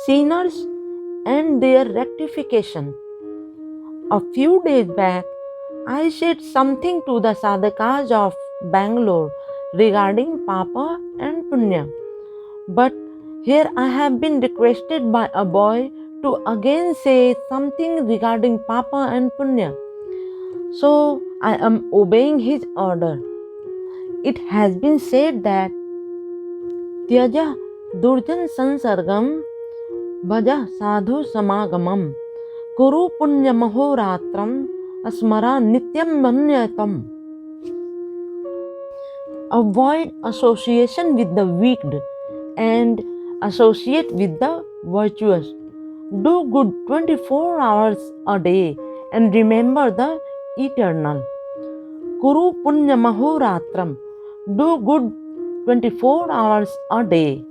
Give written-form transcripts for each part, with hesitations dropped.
sinners and their rectification. A few days back, I said something to the sadhakas of Bangalore regarding Papa and Punya. But here I have been requested by a boy to again say something regarding Papa and Punya. So I am obeying his order. It has been said that Tyaja Durjan Sansargam Bhaja Sadhu Samagamam Kuru Punya Mahoratram Asmara Nityam Manyatam. Avoid association with the wicked and associate with the virtuous. Do good 24 hours a day and remember the eternal. Kuru Punya Mahoratram. Do good 24 hours a day.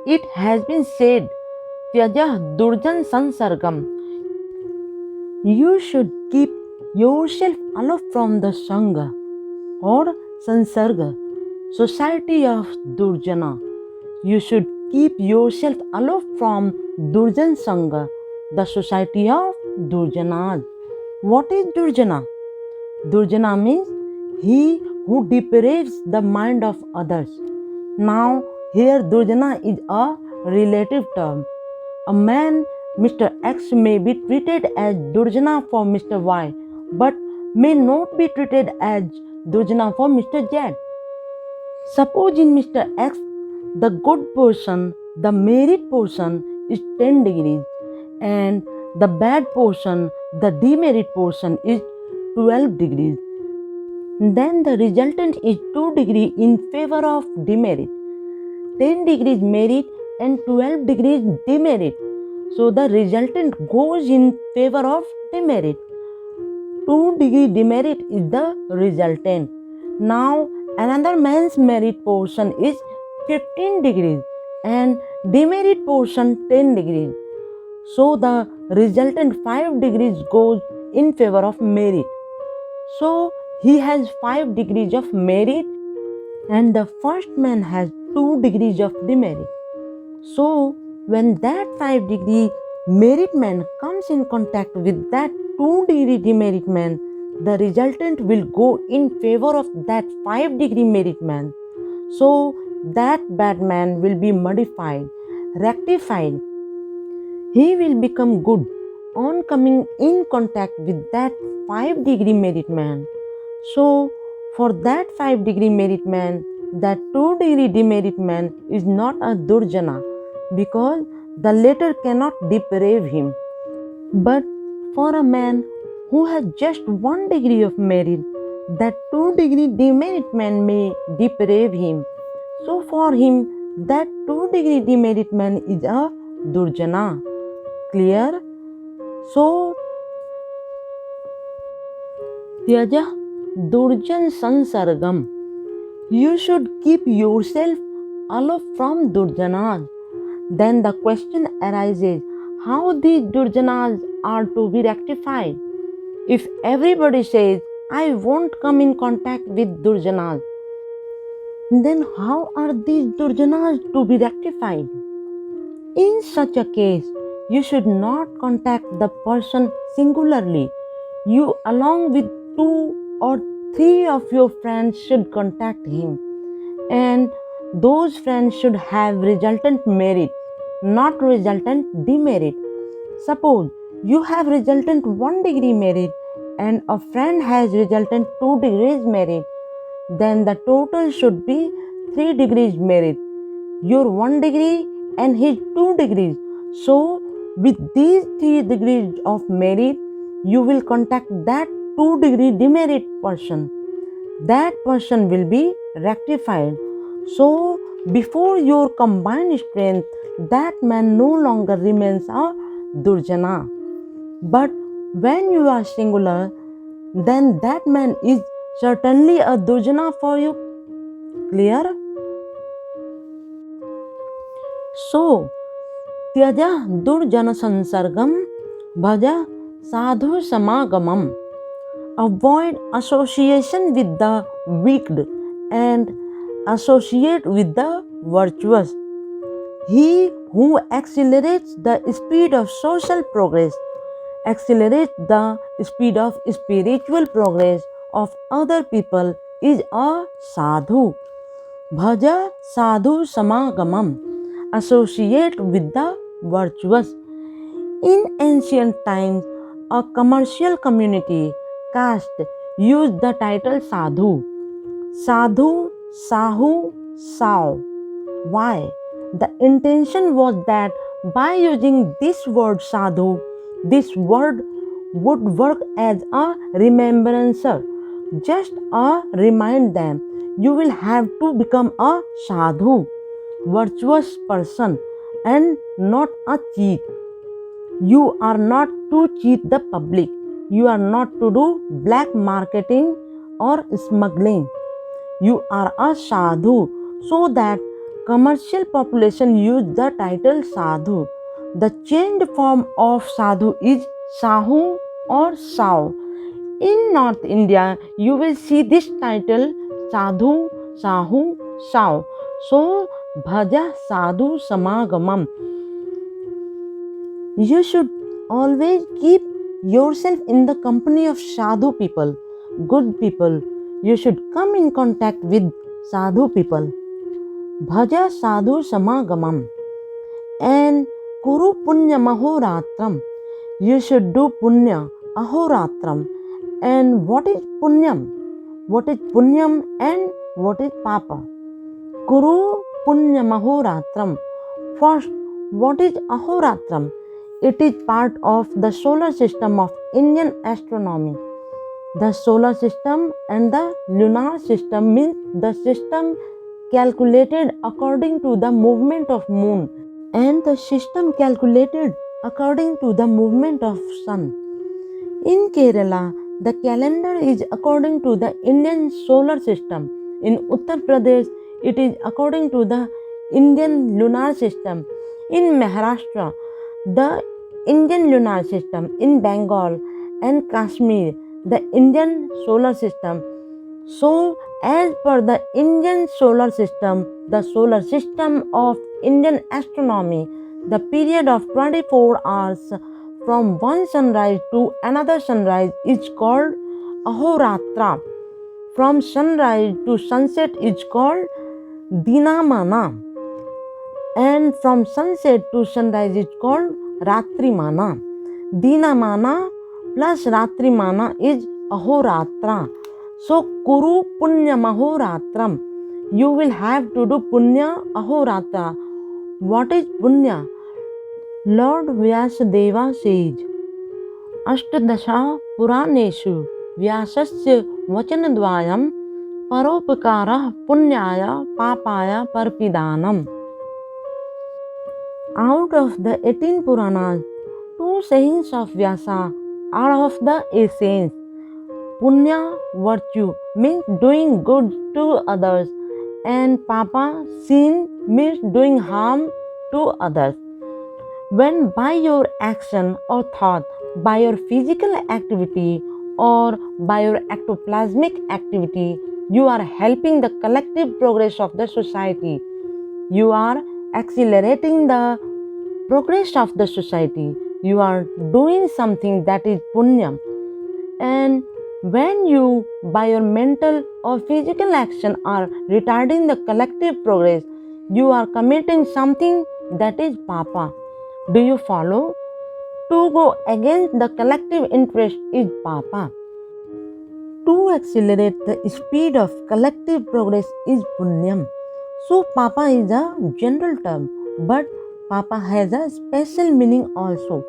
It has been said, Tyaja Durjan Sansargam. You should keep yourself aloof from the Sangha or Sansarga, society of Durjana. You should keep yourself aloof from Durjan Sangha, the society of Durjanas. What is Durjana? Durjana means he who depraves the mind of others. Now, here Durjana is a relative term. A man, Mr. X, may be treated as Durjana for Mr. Y, but may not be treated as Durjana for Mr. Z. Suppose in Mr. X, the good portion, the merit portion is 10 degrees, and the bad portion, the demerit portion is 12 degrees. Then the resultant is 2 degrees in favor of demerit, 10 degrees merit and 12 degrees demerit. So the resultant goes in favor of demerit. 2 degree demerit is the resultant. Now another man's merit portion is 15 degrees and demerit portion 10 degrees. So the resultant 5 degrees goes in favor of merit. So he has 5 degrees of merit and the first man has 2 degrees of demerit. So when that 5 degree merit man comes in contact with that 2 degree demerit man, the resultant will go in favor of that 5 degree merit man. So that bad man will be modified, rectified. He will become good on coming in contact with that 5 degree merit man. So for that 5 degree merit man, that 2 degree demerit man is not a Durjana, because the latter cannot deprave him. But for a man who has just 1 degree of merit, that 2 degree demerit man may deprave him. So for him, that 2 degree demerit man is a Durjana. Clear? So, Tyaja Durjan Sansargam. You should keep yourself aloof from Durjanas. Then the question arises, how these Durjanas are to be rectified? If everybody says, I won't come in contact with Durjanas, then how are these Durjanas to be rectified? In such a case, you should not contact the person singularly. You, along with 2 or 3 of your friends, should contact him. And those friends should have resultant merit, not resultant demerit. Suppose you have resultant 1 degree merit and a friend has resultant 2 degrees merit, then the total should be 3 degrees merit. Your 1 degree and his 2 degrees. So with these 3 degrees of merit, you will contact that 2 degree demerit person. That person will be rectified. So before your combined strength, that man no longer remains a Durjana. But when you are singular, then that man is certainly a Durjana for you. Clear? So, Tyaja Durjana Sansargam Bhaja Sadhu Samagamam. Avoid association with the wicked and associate with the virtuous. He who accelerates the speed of social progress, accelerates the speed of spiritual progress of other people is a sadhu. Bhaja sadhu samagamam. Associate with the virtuous. In ancient times, a commercial community caste used the title sadhu. Sadhu, sahu, sao. Why? The intention was that by using this word sadhu, this word would work as a remembrancer, just a remind them you will have to become a sadhu, virtuous person, and not a cheat. You are not to cheat the public. You are not to do black marketing or smuggling. You are a sadhu, so that commercial population use the title sadhu. The changed form of sadhu is sahu or sao. In North India, you will see this title sadhu, sahu, sao. So, bhaja sadhu samagamam. You should always keep yourself in the company of sadhu people, good people. You should come in contact with sadhu people. Bhaja sadhu samagamam. And kuru punya mahoratram. You should do punya ahoratram. And what is punyam? What is punyam and what is papa? Kuru punya mahoratram. First, what is ahoratram? It is part of the solar system of Indian astronomy. The solar system and the lunar system means the system calculated according to the movement of moon and the system calculated according to the movement of sun. In Kerala, the calendar is according to the Indian solar system. In Uttar Pradesh, it is according to the Indian lunar system. In Maharashtra, the Indian lunar system. In Bengal and Kashmir, the Indian solar system. So, as per the Indian solar system, the solar system of Indian astronomy, the period of 24 hours from one sunrise to another sunrise is called Ahoratra. From sunrise to sunset is called Dinamana. And from sunset to sunrise is called Ratrimana. Dinamana plus Ratrimana is Ahoratra. So, Kuru Punya Mahoratram. You will have to do Punya Ahoratra. What is Punya? Lord Vyasadeva says, Ashtadasha Puraneshu Vyasasya Vachanadvayam Paropakara Punyaya Papaya Parpidanam. Out of the 18 Puranas, 2 sayings of Vyasa are of the essence. Punya, virtue, means doing good to others, and Papa, sin, means doing harm to others. When by your action or thought, by your physical activity or by your ectoplasmic activity, you are helping the collective progress of the society. You are accelerating the progress of the society. You are doing something that is punya. And when you, by your mental or physical action, are retarding the collective progress, you are committing something that is papa. Do you follow? To go against the collective interest is papa. To accelerate the speed of collective progress is punyam. So papa is a general term, but papa has a special meaning also.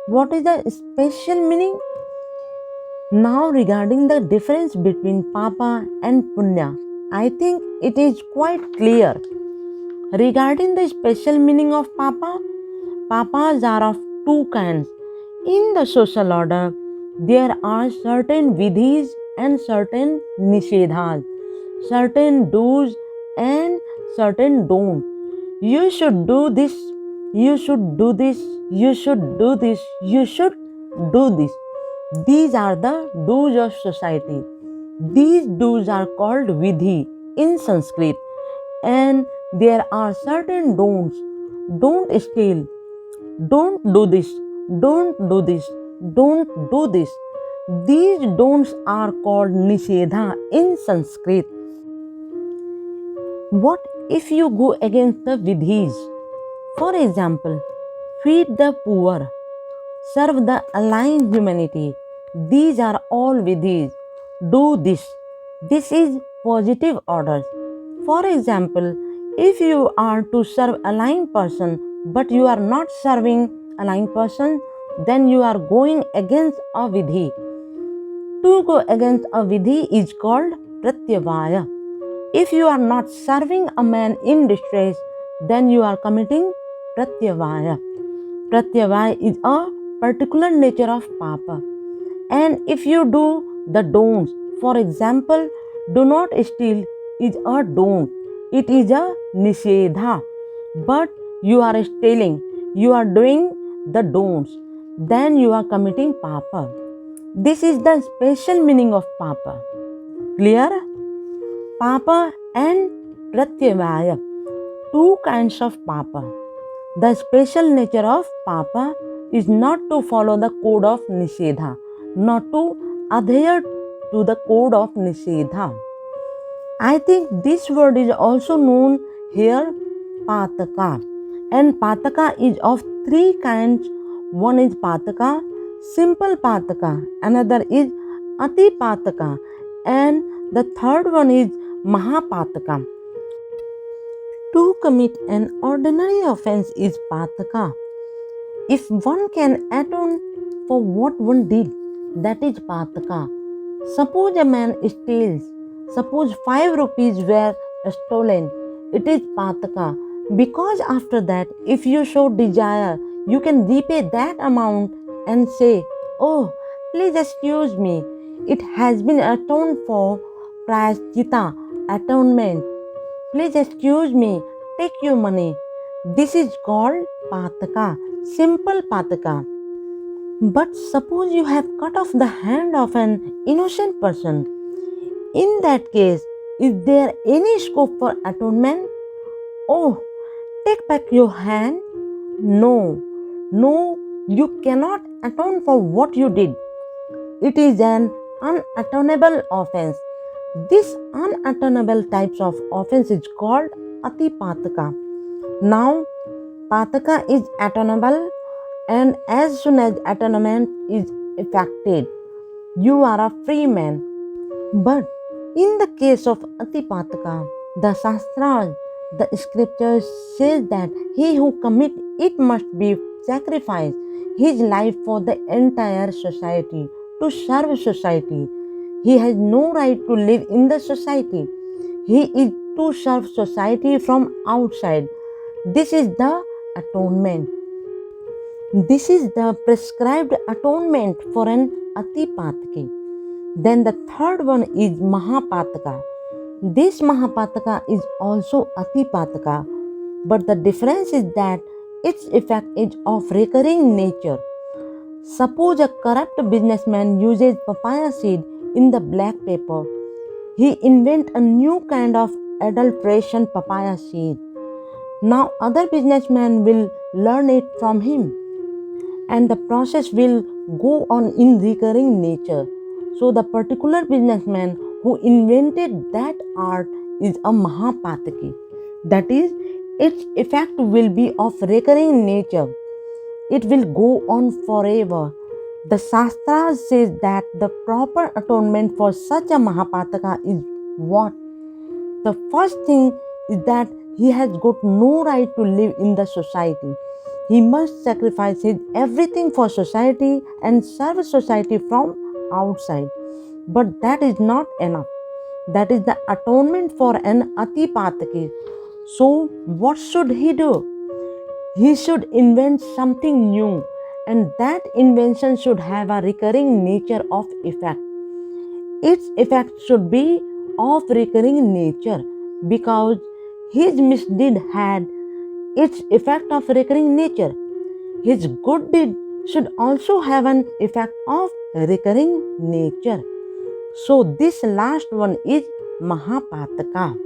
What is the special meaning? Now regarding the difference between papa and punya, I think it is quite clear. Regarding the special meaning of papa, papas are of two kinds. In the social order, there are certain vidhis and certain nishedhas, certain do's and certain don't. You should do this, you should do this, you should do this, you should do this. These are the do's of society. These do's are called vidhi in Sanskrit, and there are certain don'ts. don't steal, don't do this, don't do this, don't do this. These don'ts are called nishedha in Sanskrit. What if you go against the vidhis? For example, feed the poor, serve the aligned humanity. These are all vidhis. Do this. This is positive orders. For example, if you are to serve aligned person but you are not serving aligned person, then you are going against a vidhi. To go against a vidhi is called pratyavaya. If you are not serving a man in distress, then you are committing pratyavaya. Pratyavaya is a particular nature of papa. And if you do the don'ts, for example, do not steal is a don't. It is a nishedha. But you are stealing, you are doing the don'ts, then you are committing papa. This is the special meaning of papa. Clear? Papa and pratyavaya, two kinds of papa. The special nature of papa is not to follow the code of nishedha, not to adhere to the code of nishedha. I think this word is also known here pataka, and pataka is of three kinds. One is pataka, simple pataka, another is ati pataka, and the third one is mahapataka. To commit an ordinary offense is pataka. If one can atone for what one did, that is pataka. Suppose a man steals, suppose 5 rupees were stolen, it is pataka. Because after that, if you show desire, you can repay that amount and say, "Oh, please excuse me, it has been atoned for, prayaschitta, atonement. Please excuse me, take your money." This is called pataka, simple pataka. But suppose you have cut off the hand of an innocent person. In that case, is there any scope for atonement? Oh, take back your hand? No, no, you cannot atone for what you did. It is an unatonable offense. This unatonable types of offense is called atipataka. Now, pataka is atonable, and as soon as atonement is effected, you are a free man. But in the case of atipataka, the Shastras, the scriptures says that he who commit it must be sacrifice his life for the entire society, to serve society. He has no right to live in the society. He is to serve society from outside. This is the atonement. This is the prescribed atonement for an atipataki. Then the third one is mahapataka. This mahapataka is also atipataka, but the difference is that its effect is of recurring nature. Suppose a corrupt businessman uses papaya seed in the black pepper. He invents a new kind of adulteration papaya seed. Now other businessmen will learn it from him, and the process will go on in recurring nature. So the particular businessman who invented that art is a mahapataki. That is, its effect will be of recurring nature. It will go on forever. The Shastras says that the proper atonement for such a mahapataka is what? The first thing is that he has got no right to live in the society. He must sacrifice his everything for society and serve society from outside. But that is not enough. That is the atonement for an atipataki. So what should he do? He should invent something new, and that invention should have a recurring nature of effect. Its effect should be of recurring nature, because his misdeed had its effect of recurring nature. His good deed should also have an effect of recurring nature. So this last one is mahapataka.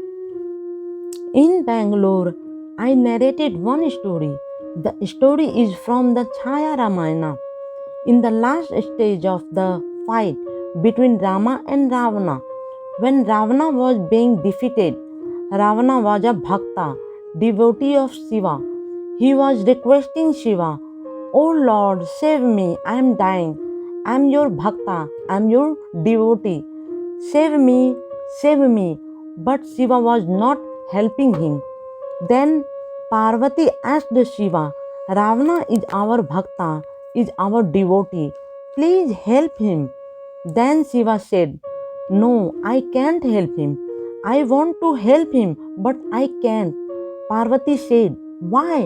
In Bangalore, I narrated one story. The story is from the Chaya Ramayana. In the last stage of the fight between Rama and Ravana, when Ravana was being defeated, Ravana was a bhakta, devotee of Shiva. He was requesting Shiva, "Oh Lord, save me, I am dying. I am your bhakta, I am your devotee. Save me, save me." But Shiva was not helping him. Then Parvati asked Shiva, "Ravana is our bhakta, is our devotee. Please help him." Then Shiva said, "No, I can't help him. I want to help him, but I can't." Parvati said, "Why?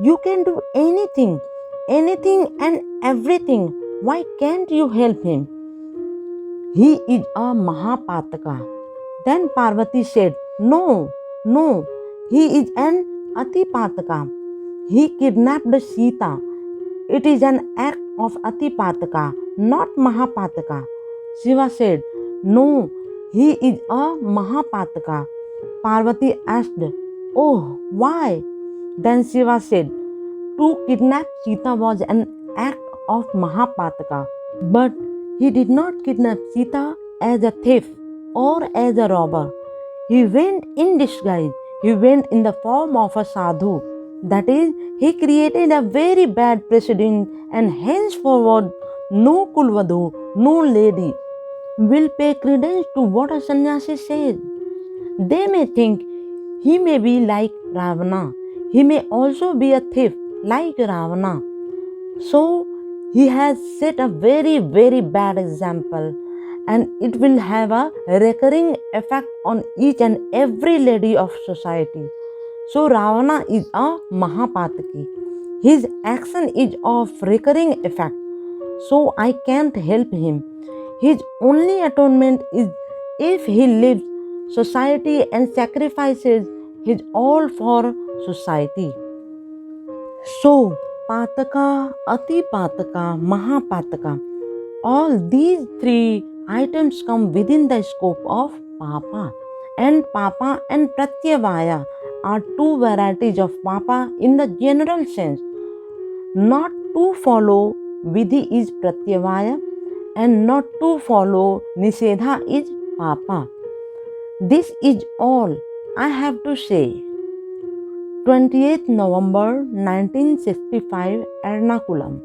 You can do anything, anything and everything. Why can't you help him? He is a Mahapataka." Then Parvati said, "No, no, he is an Atipataka. He kidnapped Sita. It is an act of Atipataka, not Mahapataka." Shiva said, "No, he is a Mahapataka." Parvati asked, "Oh, why?" Then Shiva said, "To kidnap Sita was an act of Mahapataka. But he did not kidnap Sita as a thief or as a robber. He went in disguise. He went in the form of a sadhu. That is, he created a very bad precedent, and henceforward no kulvadhu, no lady, will pay credence to what a sannyasi says. They may think he may be like Ravana. He may also be a thief like Ravana. So he has set a very, very bad example, and it will have a recurring effect on each and every lady of society. So Ravana is a Mahapataki. His action is of recurring effect. So I can't help him. His only atonement is if he leaves society and sacrifices his all for society." So, Pataka, Atipataka, Mahapataka, all these three items come within the scope of Papa. And Papa and Pratyavaya are two varieties of Papa in the general sense. Not to follow Vidhi is Pratyavaya, and not to follow Nisedha is Papa. This is all I have to say. 28th November 1965, Ernakulam.